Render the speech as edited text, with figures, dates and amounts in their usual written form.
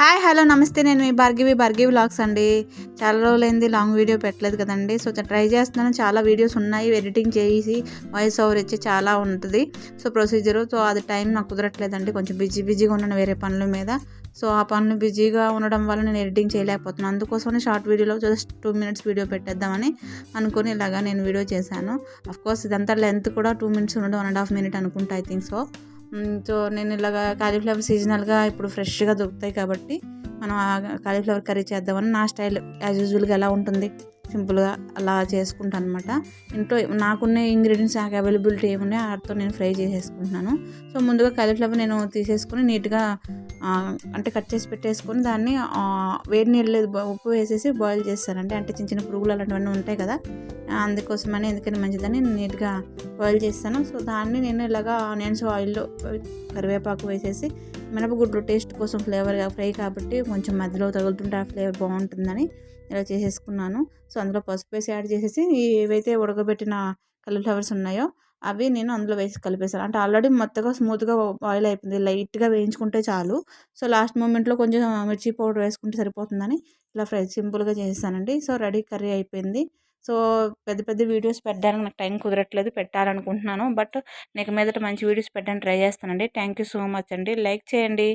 Hi hello నమస్తే. నేను మీ Bhargavi vlogs అండి. చాలా రోజులైంది లాంగ్ వీడియో పెట్టలేదు కదండి. సో ట్రై చేస్తున్నాను. చాలా వీడియోస్ ఉన్నాయి, ఎడిటింగ్ చేసి వాయిస్ ఓవర్ ఇచ్చి చాలా ఉంటుంది. So procedure. సో అది టైం నాకు కుదరట్లేదండి. కొంచెం బిజీగా ఉన్నాను వేరే పనుల మీద. సో ఆ పనులు బిజీగా ఉండడం వల్ల నేను ఎడిటింగ్ చేయలేకపోతున్నాను. అందుకోసమని షార్ట్ వీడియోలో జస్ట్ 2 minutes వీడియో పెట్టేద్దామని అనుకుని ఇలాగా నేను వీడియో చేశాను. అఫ్కోర్స్ ఇదంతా లెంత్ కూడా 2 minutes ఉండడం, 1.5 minute అనుకుంటా ఐ థింక్ సో. సో నేను ఇలాగా కాలీఫ్లవర్ సీజనల్గా ఇప్పుడు ఫ్రెష్గా దొరుకుతాయి కాబట్టి మనం ఆ కాలీఫ్లవర్ కర్రీ చేద్దామని నా స్టైల్ యాజ్ యూజువల్గా ఎలా ఉంటుంది సింపుల్గా అలా చేసుకుంటాను అనమాట. ఇంట్లో నాకున్న ఇంగ్రీడియంట్స్ నాకు అవైలబిలిటీ ఏమున్నాయో వాటితో నేను ఫ్రై చేసేసుకుంటున్నాను. సో ముందుగా కాలీఫ్లవర్ నేను తీసేసుకొని నీట్గా అంటే కట్ చేసి పెట్టేసుకొని దాన్ని వేడి నీళ్ళు ఉప్పు వేసేసి బాయిల్ చేస్తానండి. అంటే చిన్న చిన్న పురుగులు అలాంటివన్నీ ఉంటాయి కదా, అందుకోసమని ఎందుకని మంచిదని నీట్గా బాయిల్ చేస్తాను. సో దాన్ని నేను ఇలాగా ఆనియన్స్ ఆయిల్లో కరివేపాకు వేసేసి మినపగుడ్లు టేస్ట్ కోసం ఫ్లేవర్గా ఫ్రై కాబట్టి కొంచెం మధ్యలో తగులుతుంటే ఆ ఫ్లేవర్ బాగుంటుందని ఇలా చేసేసుకున్నాను. సో అందులో పసుపు వేసి యాడ్ చేసేసి ఏవైతే ఉడకబెట్టిన కాలీఫ్లవర్స్ ఉన్నాయో అవి నేను అందులో వేసి కలిపేసాను. అంటే ఆల్రెడీ మొత్తగా స్మూత్గా బాయిల్ అయిపోయింది, లైట్గా వేయించుకుంటే చాలు. సో లాస్ట్ మూమెంట్లో కొంచెం మిర్చి పౌడర్ వేసుకుంటే సరిపోతుందని ఇలా ఫ్రై సింపుల్గా చేసేసానండి. సో రెడీ కర్రీ అయిపోయింది. సో పెద్ద పెద్ద వీడియోస్ పెట్టడానికి నాకు టైం కుదరట్లేదు, పెట్టాలనుకుంటున్నాను. బట్ నీకు మీదట మంచి వీడియోస్ పెట్టడానికి ట్రై చేస్తానండి. థ్యాంక్ యూ సో మచ్ అండి. లైక్ చేయండి.